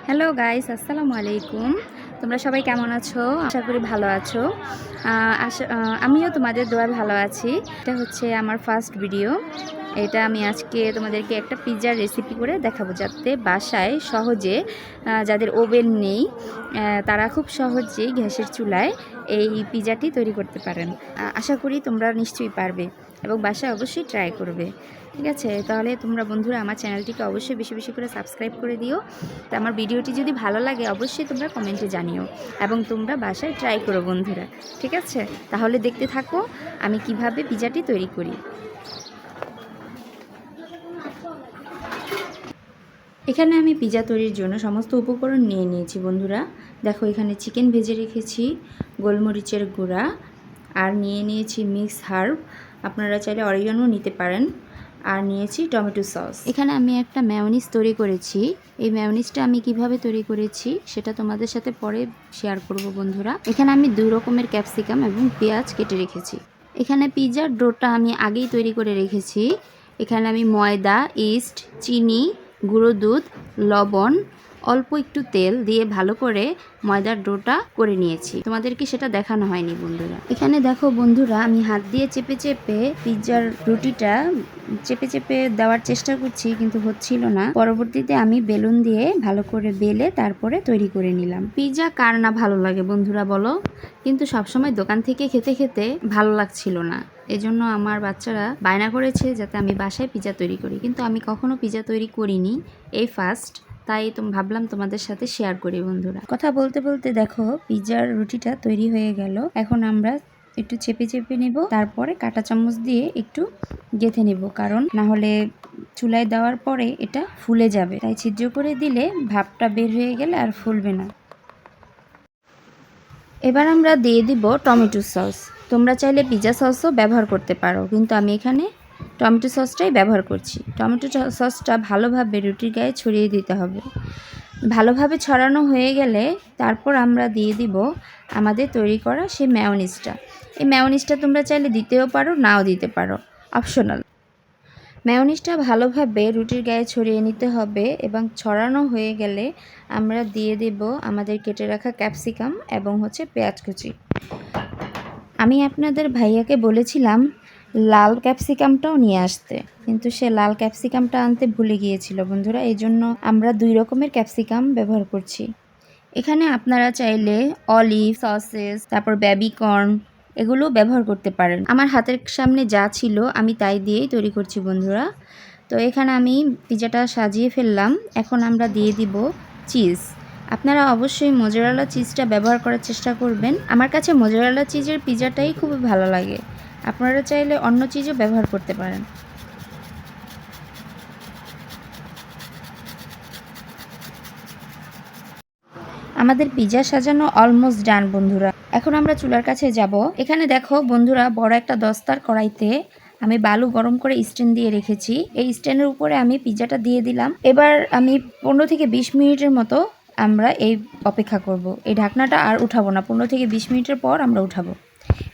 Hello guys, আসসালামু আলাইকুম। তোমরা সবাই কেমন আছো? আশা করি ভালো আছো। আমিও তোমাদের দোয়ায় ভালো আছি। এটা হচ্ছে আমার ফার্স্ট ভিডিও। এটা আমি আজকে তোমাদেরকে একটা পিৎজার রেসিপি করে দেখাবো, যাতে বাসায় সহজে যাদের ওভেন নেই তারা খুব সহজেই গ্যাসের চুলায় এই পিৎজাটি তৈরি করতে পারেন। আশা করি তোমরা নিশ্চয়ই পারবে এবং বাসায় অবশ্যই ট্রাই করবে। ঠিক আছে, তাহলে তোমরা বন্ধুরা আমার চ্যানেলটিকে অবশ্যই বেশি বেশি করে সাবস্ক্রাইব করে দিও। তো আমার ভিডিওটি যদি ভালো লাগে অবশ্যই তোমরা কমেন্টে জানিও এবং তোমরা বাসায় ট্রাই করো বন্ধুরা। ঠিক আছে, তাহলে দেখতে থাকো আমি কিভাবে পিৎজাটি তৈরি করি। এখানে আমি পিৎজা তৈরির জন্য সমস্ত উপকরণ নিয়ে নিয়েছি বন্ধুরা। দেখো, এখানে চিকেন ভেজে রেখেছি, গোলমরিচের গুঁড়া, আর নিয়ে নিয়েছি মিক্স হার্ব, আপনারা চাইলে অরিগানো নিতে পারেন, আর নিয়েছি টমেটো সস। এখানে আমি একটা মেয়োনিজ তৈরি করেছি। এই মেয়োনিজটা আমি কিভাবে তৈরি করেছি সেটা তোমাদের সাথে পরে শেয়ার করব বন্ধুরা। এখানে আমি 2 রকমের ক্যাপসিকাম এবং পেঁয়াজ কেটে রেখেছি। এখানে পিৎজার ডোটা আমি আগেই তৈরি করে রেখেছি। এখানে আমি ময়দা, ইস্ট, চিনি, গুঁড়ো দুধ, লবণ, অল্প একটু তেল দিয়ে ভালো করে ময়দার ডোটা করে নিয়েছি। তোমাদেরকে সেটা দেখানো হয়নি বন্ধুরা। এখানে দেখো বন্ধুরা, আমি হাত দিয়ে চেপে চেপে পিৎজার রুটিটা চেপে চেপে দেওয়ার চেষ্টা করছি, কিন্তু হচ্ছিল না। পরবর্তীতে আমি বেলুন দিয়ে ভালো করে বেলে তারপরে তৈরি করে নিলাম। পিৎজা কার না ভালো লাগে বন্ধুরা বলো? কিন্তু সবসময় দোকান থেকে খেতে খেতে ভালো লাগছিল না। এজন্য আমার বাচ্চারা বায়না করেছে যাতে আমি বাসায় পিৎজা তৈরি করি, কিন্তু আমি কখনো পিৎজা তৈরি করিনি, এই ফার্স্ট। তাই ভাবলাম তোমাদের সাথে শেয়ার করি বন্ধুরা। কথা বলতে বলতে দেখো পিৎজার রুটিটা তৈরি হয়ে গেল। এখন আমরা একটু চেপে চেপে নেব, তারপরে কাঁটা চামচ দিয়ে একটু গেঁথে নেব, কারণ না হলে চুলায় দেওয়ার পরে এটা ফুলে যাবে। তাই ছিদ্র করে দিলে ভাপটা বের হয়ে গেলে আর ফুলবে না। এবার আমরা দিয়ে দিব টমেটো সস। তোমরা চাইলে পিৎজা সসও ব্যবহার করতে পারো, কিন্তু আমি এখানে টমেটো সসটাই ব্যবহার করছি। টমেটো সসটা ভালোভাবে রুটির গায়ে ছড়িয়ে দিতে হবে। ভালোভাবে ছড়ানো হয়ে গেলে তারপর আমরা দিয়ে দিব আমাদের তৈরি করা সেই মেয়োনিজটা। এই মেয়োনিজটা তোমরা চাইলে দিতেও পারো, নাও দিতে পারো, অপশনাল। মেয়োনিজটা ভালোভাবে রুটির গায়ে ছড়িয়ে নিতে হবে এবং ছড়ানো হয়ে গেলে আমরা দিয়ে দেব আমাদের কেটে রাখা ক্যাপসিকাম এবং পেঁয়াজ কুচি। আমি আপনাদের ভাইয়াকে বলেছিলাম লাল ক্যাপসিকামটাও নিয়ে আসতে, কিন্তু সে লাল ক্যাপসিকামটা আনতে ভুলে গিয়েছিল বন্ধুরা। এই জন্য আমরা 2 রকমের ক্যাপসিকাম ব্যবহার করছি। এখানে আপনারা চাইলে অলিভ, সসেস, তারপর বেবিকর্ন এগুলো ব্যবহার করতে পারেন। আমার হাতের সামনে যা ছিল আমি তাই দিয়েই তৈরি করছি বন্ধুরা। তো এখানে আমি পিৎজাটা সাজিয়ে ফেললাম। এখন আমরা দিয়ে দিব চিজ। আপনারা অবশ্যই মোজারেলা চিজটা ব্যবহার করার চেষ্টা করবেন। আমার কাছে মোজারেলা চিজের পিৎজাটাই খুব ভালো লাগে। আপনারা চাইলে অন্য চিজও ব্যবহার করতে পারেন। আমাদের পিৎজা সাজানো অলমোস্ট ডান বন্ধুরা। এখন আমরা চুলার কাছে যাব। এখানে দেখো বন্ধুরা, বড় একটা দস্তার কড়াইতে আমি বালু গরম করে স্ট্যান্ড দিয়ে রেখেছি। এই স্ট্যান্ডের উপরে আমি পিৎজাটা দিয়ে দিলাম। এবার আমি 15 থেকে 20 মিনিটের মতো আমরা এই অপেক্ষা করব। এই ঢাকনাটা আর উঠাবো না, 15 থেকে 20 মিনিটের পর আমরা উঠাবো।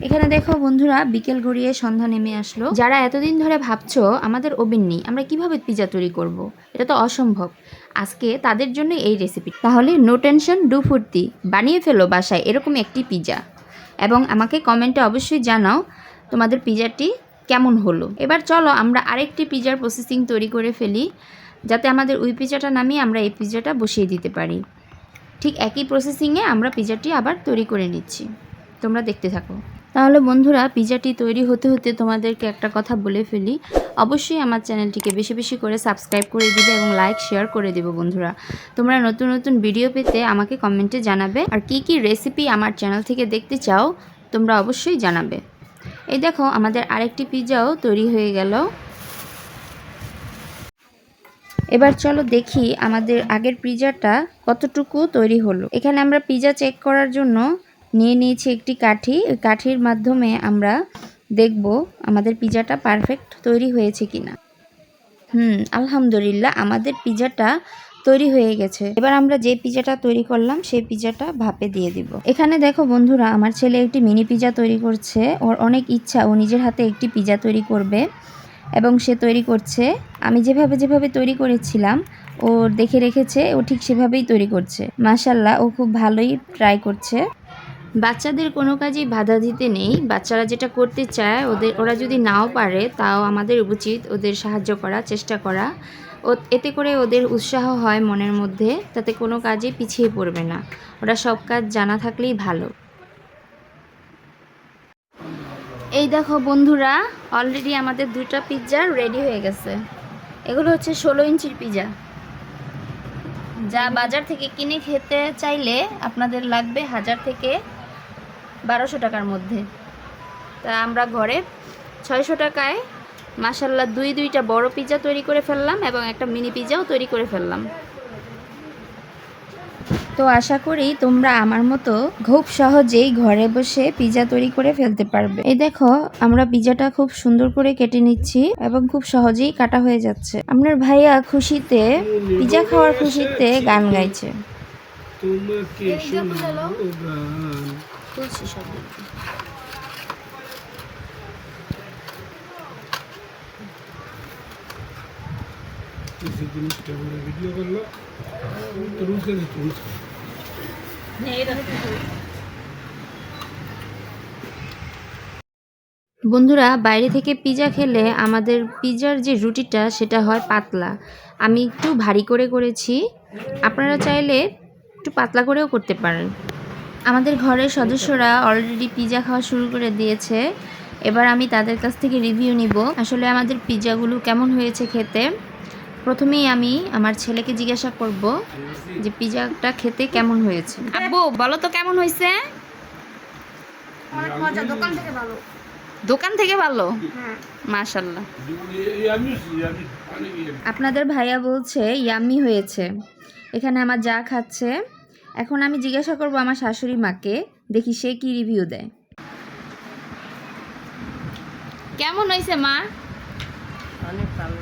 এখানে দেখো বন্ধুরা, বিকেল গড়িয়ে সন্ধ্যা নেমে আসলো। যারা এতদিন ধরে ভাবছো আমাদের ওভেন নেই, আমরা কিভাবে পিৎজা তৈরি করব, এটা তো অসম্ভব, আজকে তাদের জন্য এই রেসিপি। তাহলে নো টেনশন, ডু ফুর্তি, বানিয়ে ফেলো বাসায় এরকম একটি পিৎজা এবং আমাকে কমেন্টে অবশ্যই জানাও তোমাদের পিৎজাটি কেমন হলো। এবার চলো আমরা আরেকটি পিৎজার প্রসেসিং তৈরি করে ফেলি, যাতে আমাদের ওই পিৎজাটা নামিয়ে আমরা এই পিৎজাটা বসিয়ে দিতে পারি। ঠিক একই প্রসেসিংয়ে আমরা পিৎজাটি আবার তৈরি করে নিচ্ছি, তোমরা দেখতে থাকো। তাহলে বন্ধুরা, পিৎজাটি তৈরি হতে হতে তোমাদেরকে একটা কথা বলে ফেলি। অবশ্যই আমার চ্যানেলটিকে বেশি বেশি করে সাবস্ক্রাইব করে দিবে এবং লাইক শেয়ার করে দেবো বন্ধুরা। তোমরা নতুন নতুন ভিডিও পেতে আমাকে কমেন্টে জানাবে, আর কি কি রেসিপি আমার চ্যানেল থেকে দেখতে চাও তোমরা অবশ্যই জানাবে। এই দেখো আমাদের আরেকটি পিৎজাও তৈরি হয়ে গেল। এবার চলো দেখি আমাদের আগের পিৎজাটা কতটুকু তৈরি হলো। এখানে আমরা পিৎজা চেক করার জন্য নিয়ে নিয়েছি একটি কাঠি। ওই কাঠির মাধ্যমে আমরা দেখব আমাদের পিৎজাটা পারফেক্ট তৈরি হয়েছে কিনা। আলহামদুলিল্লাহ, আমাদের পিৎজাটা তৈরি হয়ে গেছে। এবার আমরা যে পিৎজাটা তৈরি করলাম সেই পিৎজাটা ভাপে দিয়ে দিব। এখানে দেখো বন্ধুরা, আমার ছেলে একটি মিনি পিৎজা তৈরি করছে। ওর অনেক ইচ্ছা ও নিজের হাতে একটি পিৎজা তৈরি করবে এবং সে তৈরি করছে। আমি যেভাবে তৈরি করেছিলাম ও দেখে রেখেছে, ও ঠিক সেভাবেই তৈরি করছে। মাশাআল্লাহ, ও খুব ভালোই ট্রাই করছে। বাচ্চাদের কোনো কাজেই বাধা দিতে নেই। বাচ্চারা যেটা করতে চায়, ওরা যদি নাও পারে তাও আমাদের উচিত ওদের সাহায্য করা, চেষ্টা করা। এতে করে ওদের উৎসাহ হয় মনের মধ্যে, তাতে কোনো কাজে পিছিয়ে পড়বে না। ওরা সব কাজ জানা থাকলেই ভালো। এই দেখো বন্ধুরা, অলরেডি আমাদের 2টা পিৎজা রেডি হয়ে গেছে। এগুলো হচ্ছে 16 ইঞ্চির পিৎজা, যা বাজার থেকে কিনে খেতে চাইলে আপনাদের লাগবে 1000 থেকে 1200 টাকার মধ্যে। তা আমরা ঘরে 600 টাকায় মাশাআল্লাহ দুইটা বড় পিৎজা তৈরি করে ফেললাম এবং একটা মিনি পিৎজাও তৈরি করে ফেললাম। তো আশা করি তোমরা আমার মতো খুব সহজেই ঘরে বসে পিৎজা তৈরি করে ফেলতে পারবে। এই দেখো, আমরা পিৎজাটা খুব সুন্দর করে কেটে নিচ্ছি এবং খুব সহজেই কাটা হয়ে যাচ্ছে। আপনার ভাইয়া খুশিতে, পিৎজা খাওয়ার খুশিতে গান গাইছে। বন্ধুরা, বাইরে থেকে পিৎজা খেলে আমাদের পিৎজার যে রুটিটা সেটা হয় পাতলা। আমি একটু ভারী করে করেছি, আপনারা চাইলে একটু পাতলা করেও করতে পারেন। আমাদের ঘরের সদস্যরা অলরেডি পিৎজা খাওয়া শুরু করে দিয়েছে। এবার আমি তাদের কাছ থেকে রিভিউ নিব, আসলে আমাদের পিৎজাগুলো কেমন হয়েছে খেতে। প্রথমেই আমি আমার ছেলেকে জিজ্ঞাসা করব যে পিৎজাটা খেতে কেমন হয়েছে। আব্বু বলো তো কেমন হয়েছে? অনেক মজা, দোকান থেকে ভালো। দোকান থেকে ভালো? মাশাআল্লাহ। আপনাদের ভাইয়া বলছে ইয়াম্মি হয়েছে। এখানে আমার যা খাচ্ছে। এখন আমি জিজ্ঞাসা করব আমার শাশুড়ি মাকে, দেখি সে কি রিভিউ দেয়। কেমন হয়েছে মা? অনেক ভালো।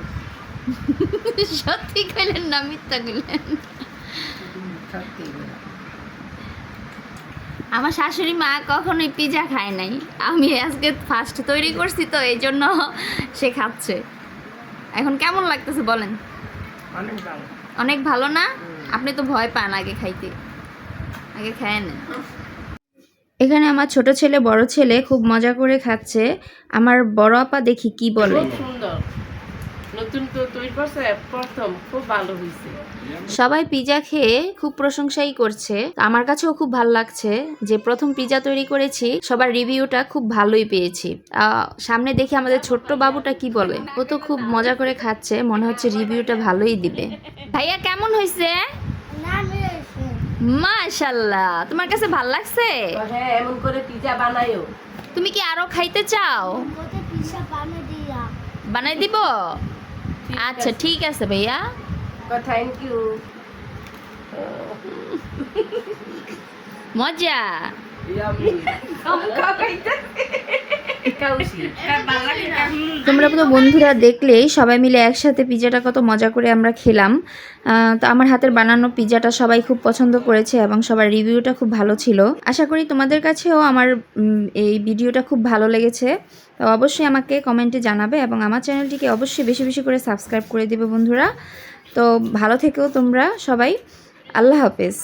সত্যি কইলেন না মিথ্যা কইলেন? আমার শাশুড়ি মা কখনোই পিৎজা খায় নাই, আমি আজকে ফার্স্ট তৈরি করছি তো এই জন্য সে খাচ্ছে। এখন কেমন লাগতেছে বলেন? অনেক ভালো। অনেক ভালো না? আপনি তো ভয় পান আগে খাইতে, আগে খায় না। এখানে আমার ছোট ছেলে বড় ছেলে খুব মজা করে খাচ্ছে। আমার বড় আপা দেখি কি বলে। খুব সুন্দর, নতুন তো তৈরি করছে, প্রথম খুব ভালো হয়েছে। সবাই পিৎজা খেয়ে খুব প্রশংসাই করছে। আমার কাছেও খুব ভালো লাগছে যে প্রথম পিৎজা তৈরি করেছি, সবার রিভিউটা খুব ভালোই পেয়েছি। সামনে দেখি আমাদের ছোট্ট বাবুটা কি বলে। ও তো খুব মজা করে খাচ্ছে, মনে হচ্ছে রিভিউটা ভালোই দিবে। ভাইয়া কেমন হয়েছে? মাশাআল্লাহ, তোমার কাছে ভালো লাগছে? হ্যাঁ, এমন করে পিৎজা বানায়ও। তুমি কি আরো খাইতে চাও? বানাই দিব? আচ্ছা ঠিক আছে ভাইয়া। Thank you. মজা। তোমরা তো বন্ধুরা দেখলেই সবাই মিলে একসাথে পিৎজাটা কত মজা করে আমরা খেলাম। তো আমার হাতের বানানো পিৎজাটা সবাই খুব পছন্দ করেছে এবং সবার রিভিউটা খুব ভালো ছিল। আশা করি তোমাদের কাছেও আমার এই ভিডিওটা খুব ভালো লেগেছে। তো অবশ্যই আমাকে কমেন্টে জানাবে এবং আমার চ্যানেলটিকে অবশ্যই বেশি বেশি করে সাবস্ক্রাইব করে দেবে বন্ধুরা। তো ভালো থেকো তোমরা সবাই। আল্লাহ হাফেজ।